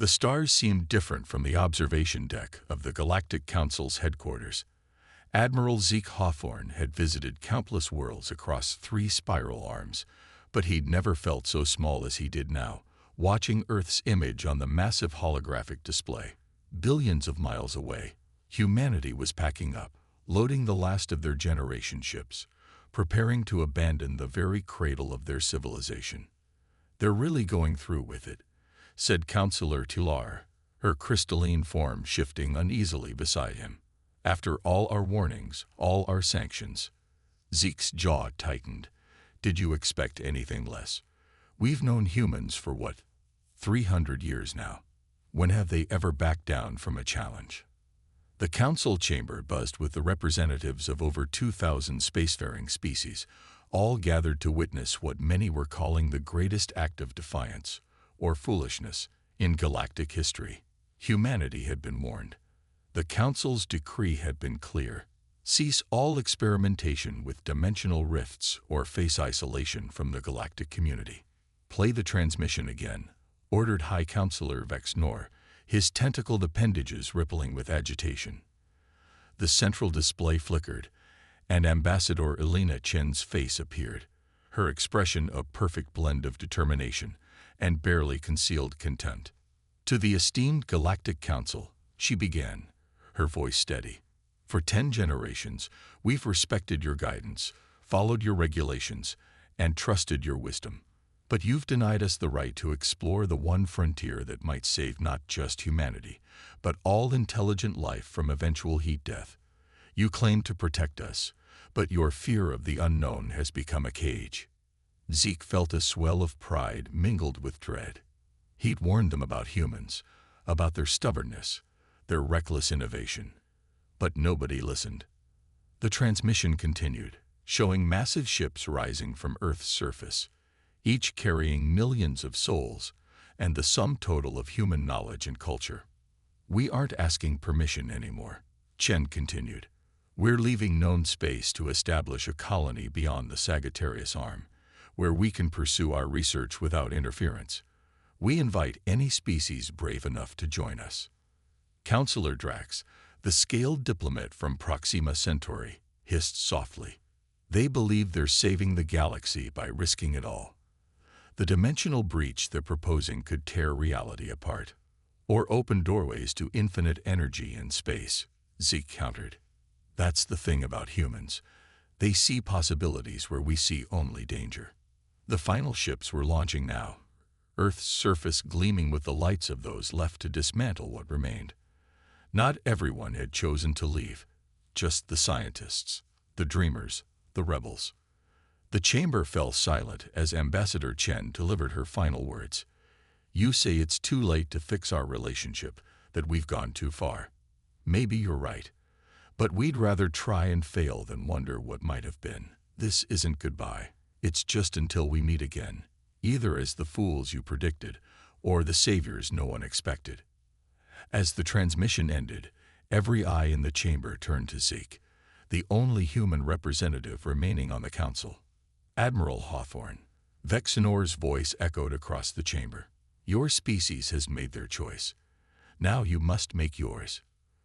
The stars seemed different from the observation deck of the Galactic Council's headquarters. Admiral Zeke Hawthorne had visited countless worlds across 3 spiral arms, but he'd never felt so small as he did now, watching Earth's image on the massive holographic display. Billions of miles away, humanity was packing up, loading the last of their generation ships, preparing to abandon the very cradle of their civilization. "They're really going through with it," said Counselor Tular, her crystalline form shifting uneasily beside him. "After all our warnings, all our sanctions." Zeke's jaw tightened. "Did you expect anything less? We've known humans for what, 300 years now? When have they ever backed down from a challenge?" The council chamber buzzed with the representatives of over 2,000 spacefaring species, all gathered to witness what many were calling the greatest act of defiance, or foolishness, in galactic history. Humanity had been warned. The Council's decree had been clear: cease all experimentation with dimensional rifts or face isolation from the galactic community. "Play the transmission again," ordered High Counselor Vexnor, his tentacled appendages rippling with agitation. The central display flickered, and Ambassador Elena Chen's face appeared, her expression a perfect blend of determination and barely concealed contempt. "To the esteemed Galactic Council," she began, her voice steady. "For 10 generations, we've respected your guidance, followed your regulations, and trusted your wisdom. But you've denied us the right to explore the one frontier that might save not just humanity, but all intelligent life from eventual heat death. You claim to protect us, but your fear of the unknown has become a cage." Zeke felt a swell of pride mingled with dread. He'd warned them about humans, about their stubbornness, their reckless innovation. But nobody listened. The transmission continued, showing massive ships rising from Earth's surface, each carrying millions of souls and the sum total of human knowledge and culture. "We aren't asking permission anymore," Chen continued. "We're leaving known space to establish a colony beyond the Sagittarius Arm, where we can pursue our research without interference. We invite any species brave enough to join us." Counselor Drax, the scaled diplomat from Proxima Centauri, hissed softly. "They believe they're saving the galaxy by risking it all. The dimensional breach they're proposing could tear reality apart, or open doorways to infinite energy and space," Zeke countered. "That's the thing about humans. They see possibilities where we see only danger." The final ships were launching now, Earth's surface gleaming with the lights of those left to dismantle what remained. Not everyone had chosen to leave, just the scientists, the dreamers, the rebels. The chamber fell silent as Ambassador Chen delivered her final words. "You say it's too late to fix our relationship, that we've gone too far. Maybe you're right, but we'd rather try and fail than wonder what might have been. This isn't goodbye. It's just until we meet again, either as the fools you predicted or the saviors no one expected." As the transmission ended, every eye in the chamber turned to Zeke, the only human representative remaining on the council. "Admiral Hawthorne," Vexenor's voice echoed across the chamber. "Your species has made their choice. Now you must make yours.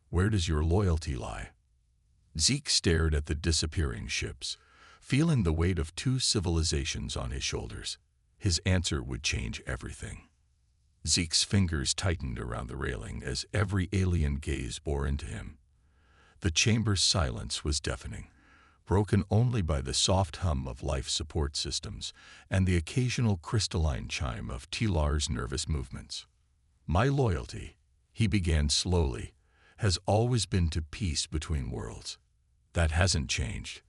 Where does your loyalty lie?" Zeke stared at the disappearing ships, feeling the weight of 2 civilizations on his shoulders. His answer would change everything. Zeke's fingers tightened around the railing as every alien gaze bore into him. The chamber's silence was deafening, broken only by the soft hum of life support systems and the occasional crystalline chime of Tilar's nervous movements. "My loyalty," he began slowly, "has always been to peace between worlds. That hasn't changed."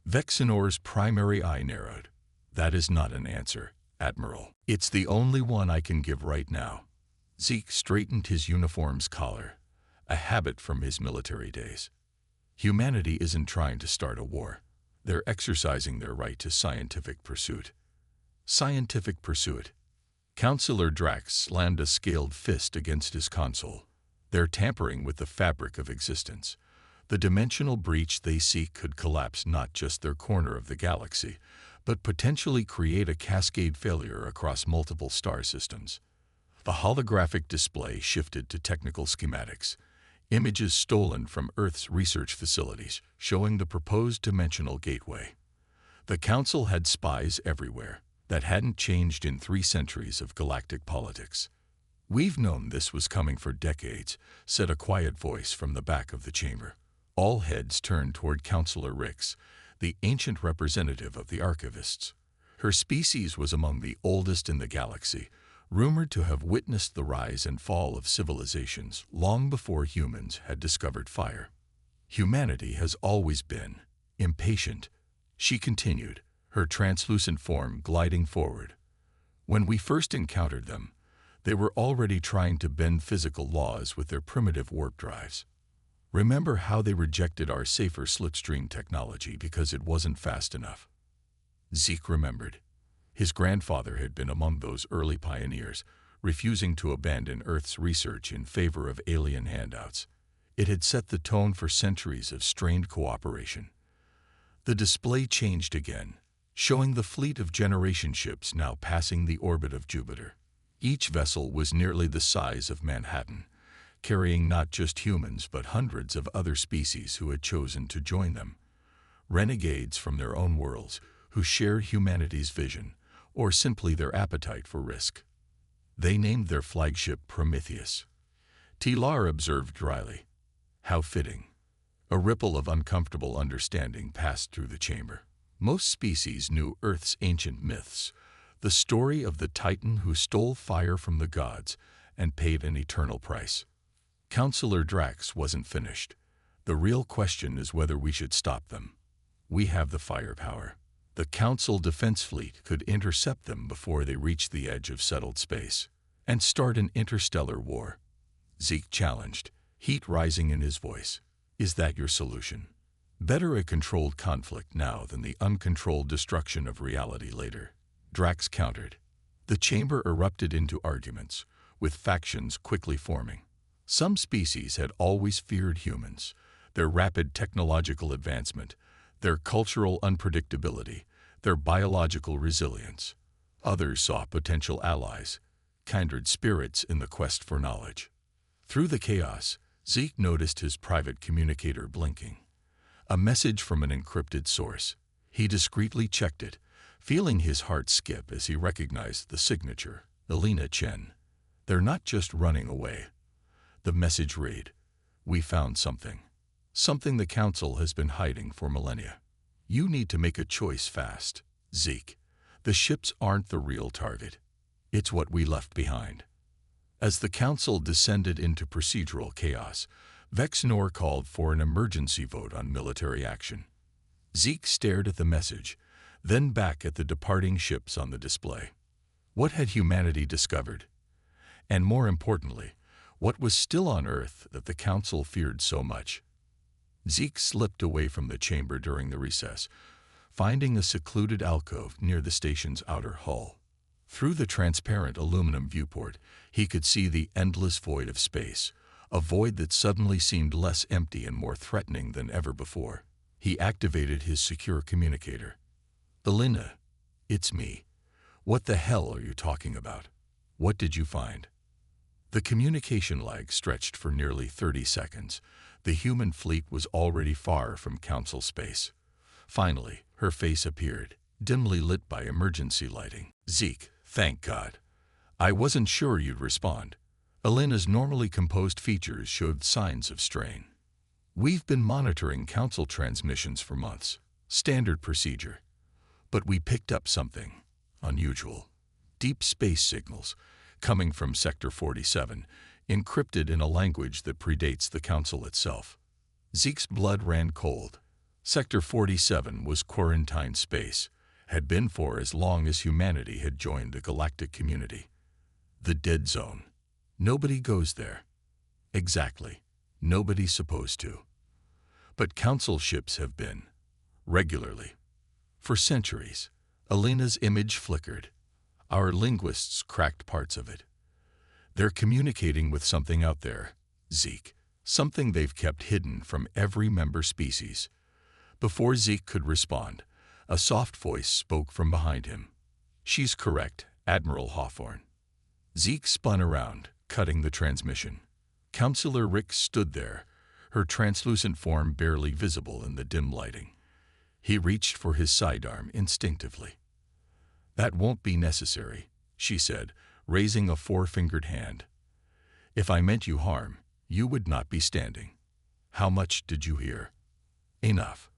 Vexenor's primary eye narrowed. "That is not an answer, Admiral. It's the only one I can give right now." Zeke straightened his uniform's collar, a habit from his military days. "Humanity isn't trying to start a war. They're exercising their right to scientific pursuit." "Scientific pursuit?" Counselor Drax slammed a scaled fist against his console. "They're tampering with the fabric of existence. The dimensional breach they seek could collapse not just their corner of the galaxy, but potentially create a cascade failure across multiple star systems. A holographic display shifted to technical schematics, images stolen from Earth's research facilities showing the proposed dimensional gateway. The Council had spies everywhere. That hadn't changed in 3 centuries of galactic politics. "We've known this was coming for decades," said a quiet voice from the back of the chamber. All heads turned toward Counselor Rix, the ancient representative of the archivists. Her species was among the oldest in the galaxy, rumored to have witnessed the rise and fall of civilizations long before humans had discovered fire. "Humanity has always been impatient," she continued, her translucent form gliding forward. "When we first encountered them, they were already trying to bend physical laws with their primitive warp drives. Remember how they rejected our safer slipstream technology because it wasn't fast enough?" Zeke remembered. His grandfather had been among those early pioneers, refusing to abandon Earth's research in favor of alien handouts. It had set the tone for centuries of strained cooperation. The display changed again, showing the fleet of generation ships now passing the orbit of Jupiter. Each vessel was nearly the size of Manhattan, carrying not just humans but hundreds of other species who had chosen to join them. Renegades from their own worlds who shared humanity's vision, or simply their appetite for risk. They named their flagship Prometheus. Tilar observed dryly. How fitting. A ripple of uncomfortable understanding passed through the chamber. Most species knew Earth's ancient myths, the story of the Titan who stole fire from the gods and paid an eternal price. Counselor Drax wasn't finished. "The real question is whether we should stop them. We have the firepower. The Council Defense Fleet could intercept them before they reach the edge of settled space and start an interstellar war." Zeke challenged, heat rising in his voice. "Is that your solution? Better a controlled conflict now than the uncontrolled destruction of reality later." Drax countered. The chamber erupted into arguments, with factions quickly forming. Some species had always feared humans, their rapid technological advancement, their cultural unpredictability, their biological resilience. Others saw potential allies, kindred spirits in the quest for knowledge. Through the chaos, Zeke noticed his private communicator blinking. A message from an encrypted source. He discreetly checked it, feeling his heart skip as he recognized the signature, Elena Chen. "They're not just running away." The message read, "We found something. Something the Council has been hiding for millennia. You need to make a choice fast, Zeke. The ships aren't the real target. It's what we left behind." As the Council descended into procedural chaos, Vexnor called for an emergency vote on military action. Zeke stared at the message, then back at the departing ships on the display. What had humanity discovered? And more importantly, what was still on Earth that the Council feared so much? Zeke slipped away from the chamber during the recess, finding a secluded alcove near the station's outer hull. Through the transparent aluminum viewport, he could see the endless void of space, a void that suddenly seemed less empty and more threatening than ever before. He activated his secure communicator. "Elena, it's me. What the hell are you talking about? What did you find?" The communication lag stretched for nearly 30 seconds. The human fleet was already far from Council space. Finally, her face appeared, dimly lit by emergency lighting. "Zeke, thank God. I wasn't sure you'd respond." Elena's normally composed features showed signs of strain. "We've been monitoring Council transmissions for months. Standard procedure. But we picked up something unusual. Deep space signals coming from Sector 47, encrypted in a language that predates the Council itself." Zeke's blood ran cold. Sector 47 was quarantine space, had been for as long as humanity had joined the galactic community. The dead zone. Nobody goes there. Exactly. Nobody's supposed to. But Council ships have been. Regularly. For centuries. Elena's image flickered. Our linguists cracked parts of it. They're communicating with something out there, Zeke. Something they've kept hidden from every member species. Before Zeke could respond, a soft voice spoke from behind him. "She's correct, Admiral Hawthorne." Zeke spun around, cutting the transmission. Counselor Rick stood there, her translucent form barely visible in the dim lighting. He reached for his sidearm instinctively. "That won't be necessary," she said, raising a four-fingered hand. "If I meant you harm, you would not be standing. How much did you hear?" "Enough."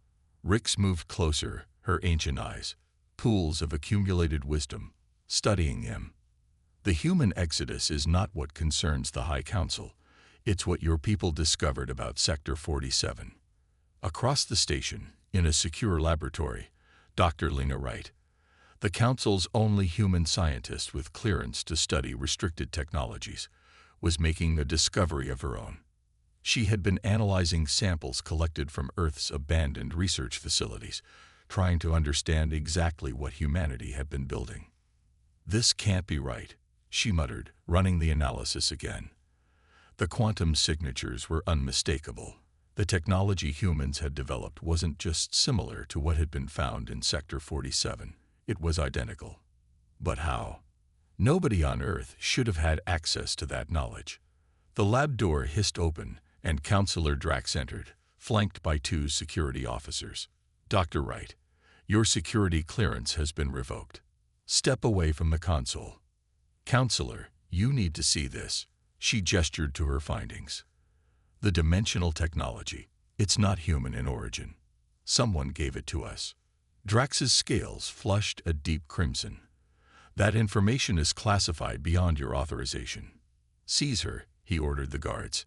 Rix moved closer, her ancient eyes, pools of accumulated wisdom, studying him. "The human exodus is not what concerns the High Council. It's what your people discovered about Sector 47. Across the station, in a secure laboratory, Dr. Lena Wright, the Council's only human scientist with clearance to study restricted technologies, was making a discovery of her own. She had been analyzing samples collected from Earth's abandoned research facilities, trying to understand exactly what humanity had been building. "This can't be right," she muttered, running the analysis again. The quantum signatures were unmistakable. The technology humans had developed wasn't just similar to what had been found in Sector 47. It was identical. But how? Nobody on Earth should have had access to that knowledge. The lab door hissed open, and Counselor Drax entered, flanked by two security officers. "Dr. Wright, your security clearance has been revoked. Step away from the console." "Counselor, you need to see this." She gestured to her findings. "The dimensional technology. It's not human in origin. Someone gave it to us." Drax's scales flushed a deep crimson. "That information is classified beyond your authorization. Seize her," he ordered the guards.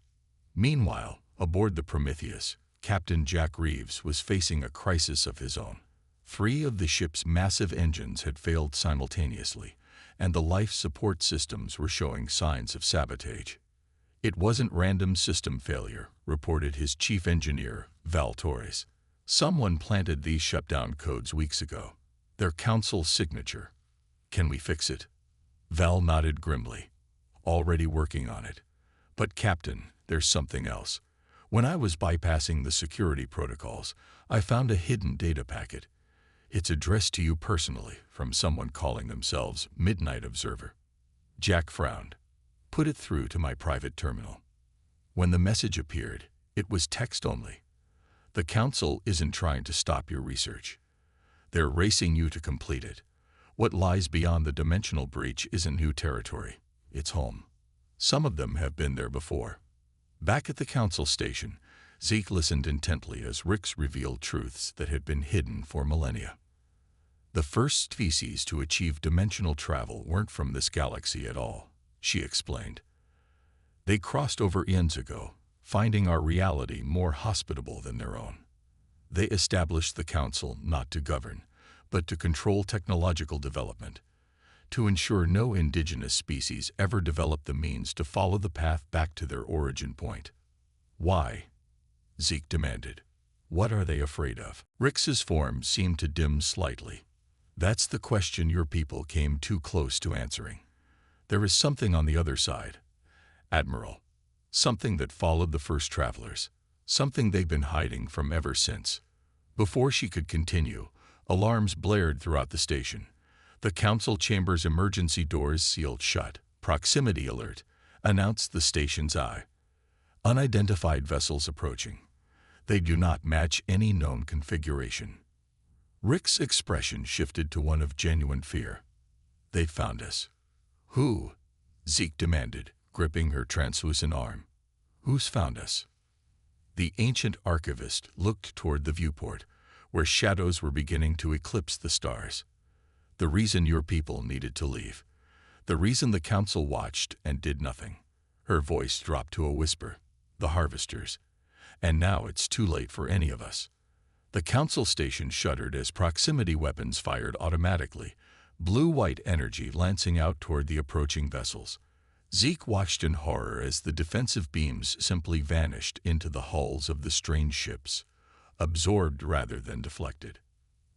Meanwhile, aboard the Prometheus, Captain Jack Reeves was facing a crisis of his own. 3 of the ship's massive engines had failed simultaneously, and the life support systems were showing signs of sabotage. "It wasn't random system failure," reported his chief engineer, Val Torres. "Someone planted these shutdown codes weeks ago. Their council's signature. Can we fix it?" Val nodded grimly. "Already working on it. But Captain, there's something else. When I was bypassing the security protocols, I found a hidden data packet. It's addressed to you personally from someone calling themselves Midnight Observer." Jack frowned. "Put it through to my private terminal." When the message appeared, it was text only. "The Council isn't trying to stop your research. They're racing you to complete it. What lies beyond the dimensional breach isn't new territory. It's home. Some of them have been there before." Back at the Council station, Zeke listened intently as Rix revealed truths that had been hidden for millennia. "The first species to achieve dimensional travel weren't from this galaxy at all," she explained. "They crossed over eons ago, finding our reality more hospitable than their own. They established the Council not to govern, but to control technological development, to ensure no indigenous species ever developed the means to follow the path back to their origin point." "Why?" Zeke demanded. "What are they afraid of?" Rix's form seemed to dim slightly. "That's the question your people came too close to answering. There is something on the other side, Admiral. Something that followed the first travelers. Something they've been hiding from ever since." Before she could continue, alarms blared throughout the station. The Council chamber's emergency doors sealed shut. "Proximity alert," announced the station's eye. "Unidentified vessels approaching. They do not match any known configuration." Rick's expression shifted to one of genuine fear. "They found us." "Who?" Zeke demanded, gripping her translucent arm. "Who's found us?" The ancient archivist looked toward the viewport, where shadows were beginning to eclipse the stars. "The reason your people needed to leave. The reason the Council watched and did nothing." Her voice dropped to a whisper. "The Harvesters. And now it's too late for any of us." The Council station shuddered as proximity weapons fired automatically, blue-white energy lancing out toward the approaching vessels. Zeke watched in horror as the defensive beams simply vanished into the hulls of the strange ships, absorbed rather than deflected.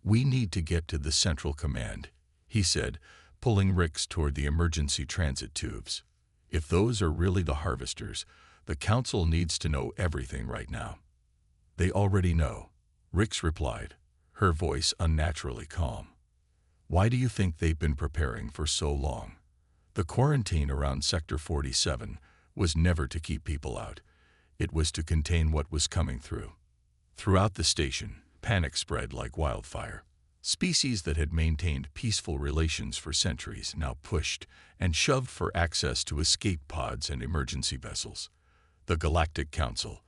"We need to get to the Central Command," he said, pulling Rix toward the emergency transit tubes. "If those are really the Harvesters, the Council needs to know everything right now." "They already know," Rix replied, her voice unnaturally calm. "Why do you think they've been preparing for so long? The quarantine around Sector 47 was never to keep people out. It was to contain what was coming through. Throughout the station, panic spread like wildfire. Species that had maintained peaceful relations for centuries now pushed and shoved for access to escape pods and emergency vessels. The Galactic Council,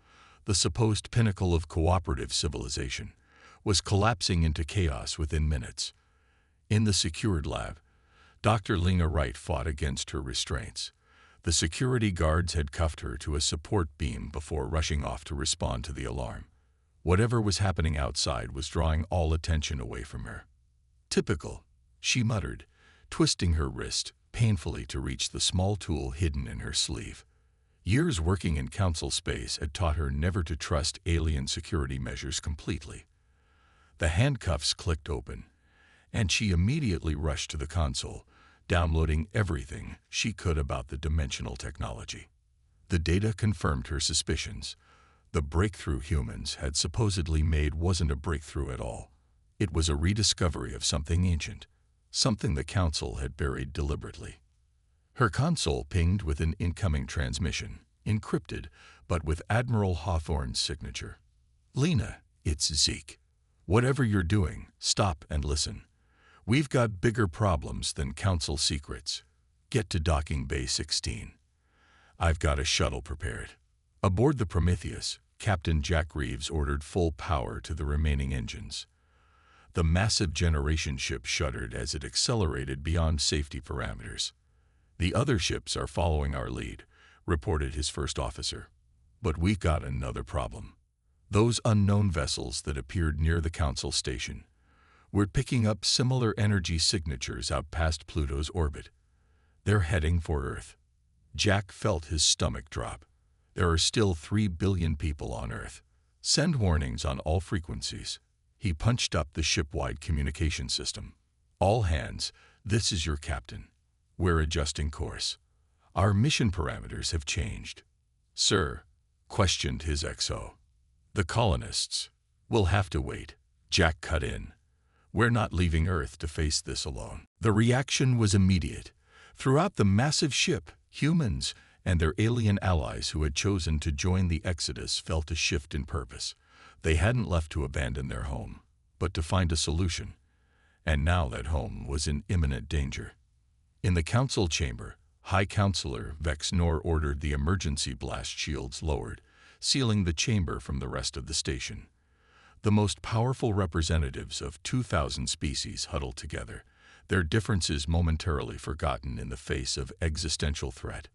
the supposed pinnacle of cooperative civilization, was collapsing into chaos within minutes. In the secured lab, Dr. Lena Wright fought against her restraints. The security guards had cuffed her to a support beam before rushing off to respond to the alarm. Whatever was happening outside was drawing all attention away from her. "Typical," she muttered, twisting her wrist painfully to reach the small tool hidden in her sleeve. Years working in council space had taught her never to trust alien security measures completely. The handcuffs clicked open, and she immediately rushed to the console, downloading everything she could about the dimensional technology. The data confirmed her suspicions. The breakthrough humans had supposedly made wasn't a breakthrough at all. It was a rediscovery of something ancient, something the Council had buried deliberately. Her console pinged with an incoming transmission, encrypted, but with Admiral Hawthorne's signature. "Lena, it's Zeke. Whatever you're doing, stop and listen. We've got bigger problems than Council secrets. Get to docking bay 16. I've got a shuttle prepared." Aboard the Prometheus, Captain Jack Reeves ordered full power to the remaining engines. The massive generation ship shuddered as it accelerated beyond safety parameters. "The other ships are following our lead," reported his first officer. "But we've got another problem. Those unknown vessels that appeared near the Council station. We're picking up similar energy signatures out past Pluto's orbit. They're heading for Earth." Jack felt his stomach drop. "There are still 3 billion people on Earth. Send warnings on all frequencies." He punched up the ship-wide communication system. "All hands, this is your captain. We're adjusting course. Our mission parameters have changed." "Sir," questioned his XO. "The colonists will have to wait." Jack cut in. "We're not leaving Earth to face this alone." The reaction was immediate. Throughout the massive ship, humans and their alien allies who had chosen to join the Exodus felt a shift in purpose. They hadn't left to abandon their home, but to find a solution. And now that home was in imminent danger. In the council chamber, High Counselor Vex Nor ordered the emergency blast shields lowered, sealing the chamber from the rest of the station. The most powerful representatives of 2,000 species huddled together, their differences momentarily forgotten in the face of existential threat.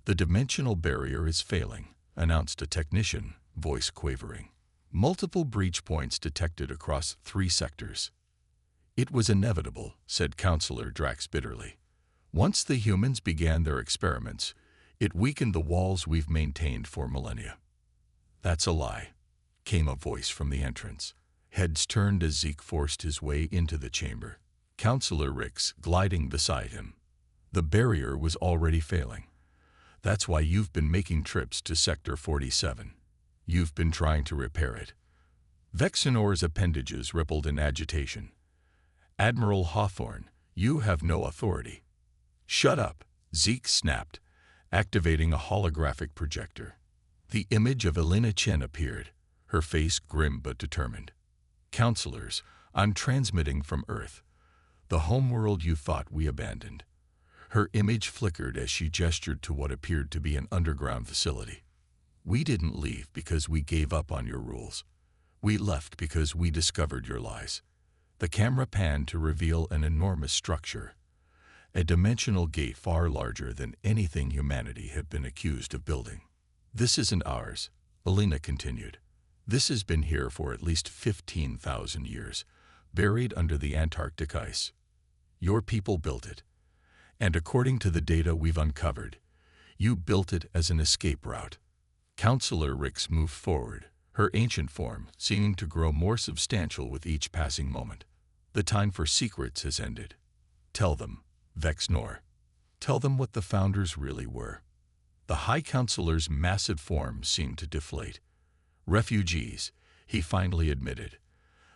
"The dimensional barrier is failing," announced a technician, voice quavering. "Multiple breach points detected across 3 sectors." "It was inevitable," said Counselor Drax bitterly. "Once the humans began their experiments, it weakened the walls we've maintained for millennia." "That's a lie," came a voice from the entrance. Heads turned as Zeke forced his way into the chamber, Counselor Rix gliding beside him. "The barrier was already failing. That's why you've been making trips to Sector 47. You've been trying to repair it." Vexenor's appendages rippled in agitation. "Admiral Hawthorne, you have no authority." "Shut up," Zeke snapped, activating a holographic projector. The image of Elena Chen appeared, her face grim but determined. "Counselors, I'm transmitting from Earth, the homeworld you thought we abandoned." Her image flickered as she gestured to what appeared to be an underground facility. "We didn't leave because we gave up on your rules. We left because we discovered your lies." The camera panned to reveal an enormous structure, a dimensional gate far larger than anything humanity had been accused of building. "This isn't ours," Elena continued. "This has been here for at least 15,000 years, buried under the Antarctic ice. Your people built it. And according to the data we've uncovered, you built it as an escape route." Counselor Rix moved forward, her ancient form seeming to grow more substantial with each passing moment. "The time for secrets has ended. Tell them, Vex Nor. Tell them what the founders really were." The High Counselor's massive form seemed to deflate. "Refugees," he finally admitted.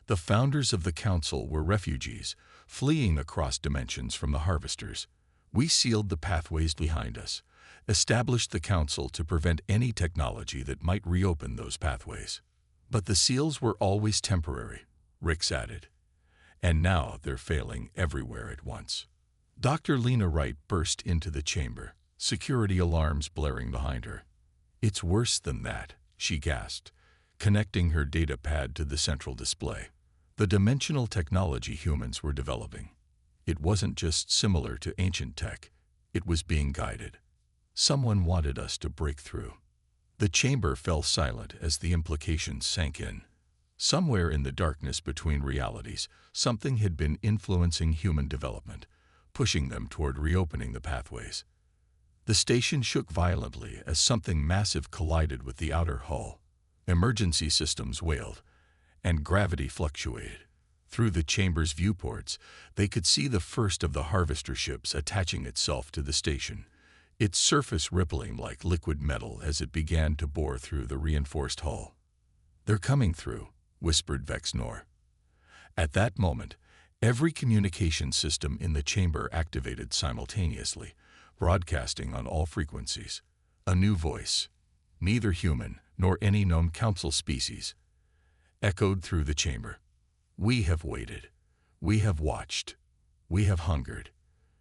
"The founders of the Council were refugees, fleeing across dimensions from the Harvesters. We sealed the pathways behind us, established the Council to prevent any technology that might reopen those pathways. But the seals were always temporary, Rix added. And now they're failing everywhere at once. Dr. Lena Wright burst into the chamber, security alarms blaring behind her. It's worse than that, she gasped, connecting her data pad to the central display. The dimensional technology humans were developing. It wasn't just similar to ancient tech, it was being guided. Someone wanted us to break through. The chamber fell silent as the implications sank in. Somewhere in the darkness between realities, something had been influencing human development, pushing them toward reopening the pathways. The station shook violently as something massive collided with the outer hull. Emergency systems wailed, and gravity fluctuated. Through the chamber's viewports, they could see the first of the harvester ships attaching itself to the station, its surface rippling like liquid metal as it began to bore through the reinforced hull. "They're coming through," whispered Vexnor. At that moment, every communication system in the chamber activated simultaneously, broadcasting on all frequencies. A new voice, neither human nor any known council species, echoed through the chamber. "We have waited. We have watched. We have hungered.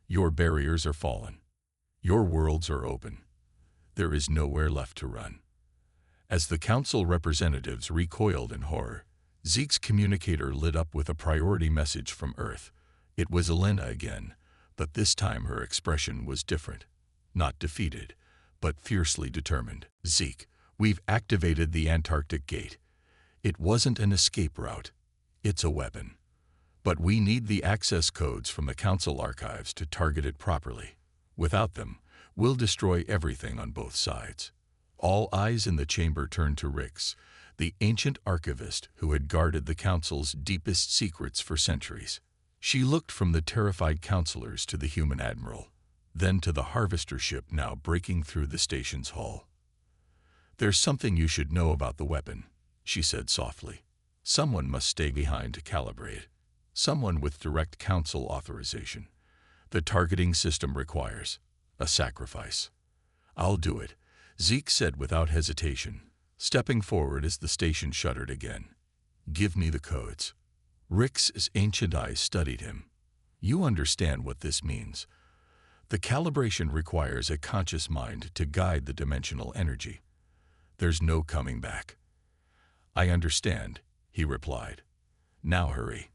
Your barriers are fallen. Your worlds are open. There is nowhere left to run." As the council representatives recoiled in horror, Zeke's communicator lit up with a priority message from Earth. It was Elena again, but this time her expression was different. Not defeated, but fiercely determined. "Zeke, we've activated the Antarctic Gate. It wasn't an escape route. It's a weapon. But we need the access codes from the Council archives to target it properly. Without them, we'll destroy everything on both sides." All eyes in the chamber turned to Rix, the ancient archivist who had guarded the Council's deepest secrets for centuries. She looked from the terrified councilors to the human admiral, then to the harvester ship now breaking through the station's hull. "There's something you should know about the weapon," she said softly. "Someone must stay behind to calibrate. Someone with direct Council authorization. The targeting system requires a sacrifice." "I'll do it," Zeke said without hesitation, stepping forward as the station shuttered again. "Give me the codes." Rix's ancient eyes studied him. "You understand what this means. The calibration requires a conscious mind to guide the dimensional energy. There's no coming back." "I understand," he replied. "Now hurry."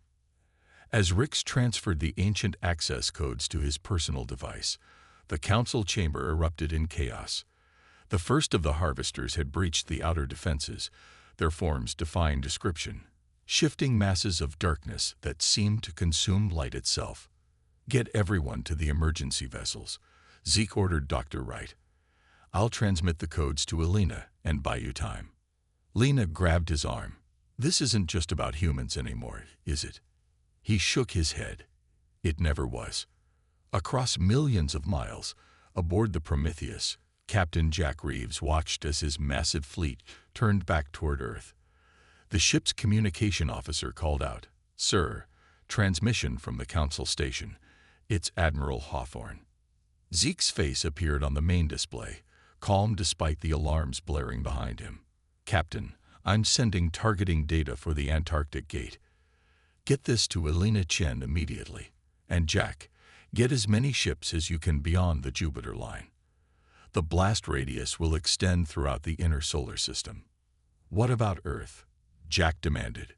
As Rix transferred the ancient access codes to his personal device, the Council chamber erupted in chaos. The first of the harvesters had breached the outer defenses, their forms defying description, shifting masses of darkness that seemed to consume light itself. "Get everyone to the emergency vessels," Zeke ordered Dr. Wright. "I'll transmit the codes to Elena and buy you time." Lena grabbed his arm. "This isn't just about humans anymore, is it?" He shook his head. It never was. Across millions of miles, aboard the Prometheus, Captain Jack Reeves watched as his massive fleet turned back toward Earth. The ship's communication officer called out, "Sir, transmission from the Council station. It's Admiral Hawthorne." Zeke's face appeared on the main display, calm despite the alarms blaring behind him. "Captain, I'm sending targeting data for the Antarctic Gate. Get this to Elena Chen immediately. And Jack, get as many ships as you can beyond the Jupiter line. The blast radius will extend throughout the inner solar system." "What about Earth?" Jack demanded.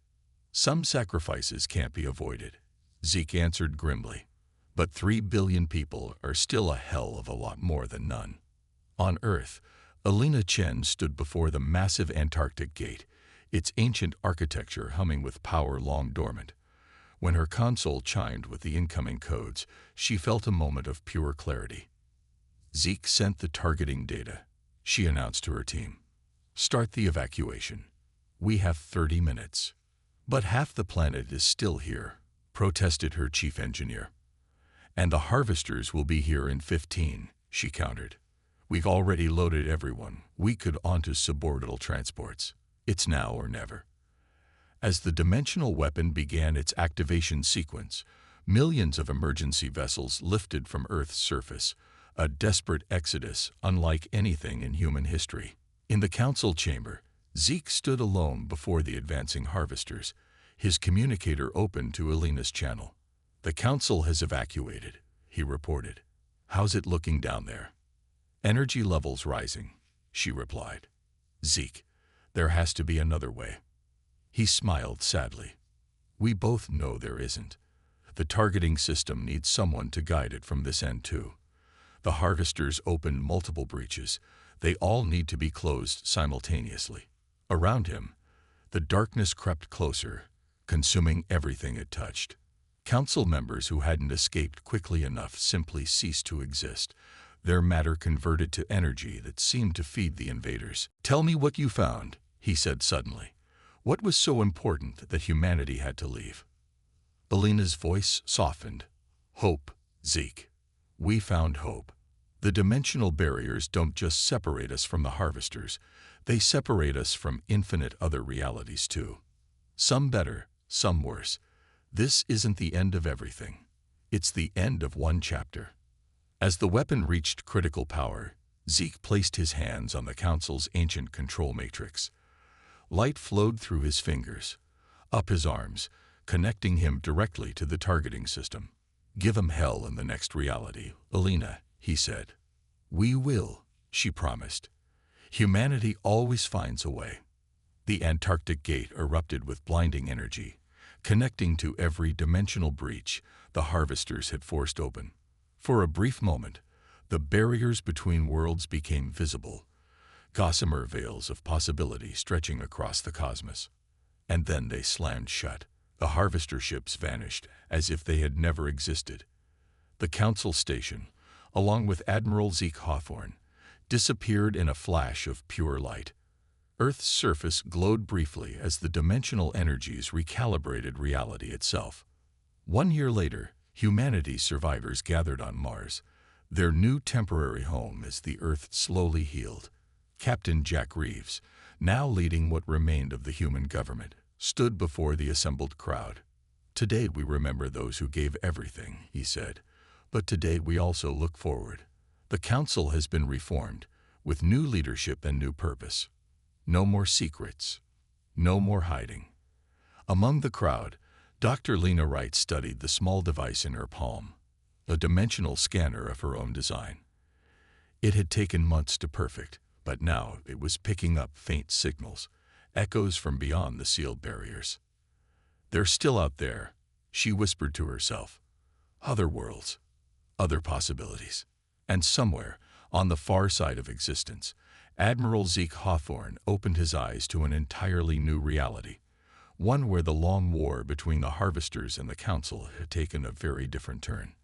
"Some sacrifices can't be avoided," Zeke answered grimly. "But 3 billion people are still a hell of a lot more than none." On Earth, Elena Chen stood before the massive Antarctic Gate, its ancient architecture humming with power long dormant. When her console chimed with the incoming codes, she felt a moment of pure clarity. "Zeke sent the targeting data," she announced to her team. "Start the evacuation. We have 30 minutes. "But half the planet is still here," protested her chief engineer. "And the harvesters will be here in 15, she countered. "We've already loaded everyone we could onto suborbital transports. It's now or never." As the dimensional weapon began its activation sequence, Millions of emergency vessels lifted from Earth's surface, a desperate exodus unlike anything in human history. In the council chamber, Zeke stood alone before the advancing harvesters, his communicator open to Elena's channel. "The council has evacuated," he reported. "How's it looking down there?" "Energy levels rising," she replied. "Zeke, there has to be another way." He smiled sadly. "We both know there isn't. The targeting system needs someone to guide it from this end too. The harvesters opened multiple breaches. They all need to be closed simultaneously." Around him, the darkness crept closer, consuming everything it touched. Council members who hadn't escaped quickly enough simply ceased to exist, their matter converted to energy that seemed to feed the invaders. "Tell me what you found," he said suddenly. "What was so important that humanity had to leave?" Elena's voice softened. "Hope, Zeke. We found hope. The dimensional barriers don't just separate us from the harvesters, they separate us from infinite other realities too. Some better, some worse. This isn't the end of everything. It's the end of one chapter." As the weapon reached critical power, Zeke placed his hands on the Council's ancient control matrix. Light flowed through his fingers, up his arms, connecting him directly to the targeting system. "Give him hell in the next reality, Elena," he said. "We will," she promised. "Humanity always finds a way." The Antarctic gate erupted with blinding energy, connecting to every dimensional breach the harvesters had forced open. For a brief moment, the barriers between worlds became visible, gossamer veils of possibility stretching across the cosmos. And then they slammed shut. The harvester ships vanished as if they had never existed. The council station, along with Admiral Zeke Hawthorne, disappeared in a flash of pure light. Earth's surface glowed briefly as the dimensional energies recalibrated reality itself. 1 year later, humanity's survivors gathered on Mars, their new temporary home as the Earth slowly healed. Captain Jack Reeves, now leading what remained of the human government, stood before the assembled crowd. "Today we remember those who gave everything," he said, "but today we also look forward. The council has been reformed, with new leadership and new purpose. No more secrets, no more hiding." Among the crowd, Dr. Lena Wright studied the small device in her palm, a dimensional scanner of her own design. It had taken months to perfect, but now it was picking up faint signals, echoes from beyond the sealed barriers. "They're still out there," she whispered to herself. "Other worlds, other possibilities." And somewhere, on the far side of existence, Admiral Zeke Hawthorne opened his eyes to an entirely new reality, one where the long war between the harvesters and the council had taken a very different turn.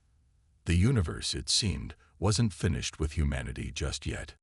The universe, it seemed, wasn't finished with humanity just yet.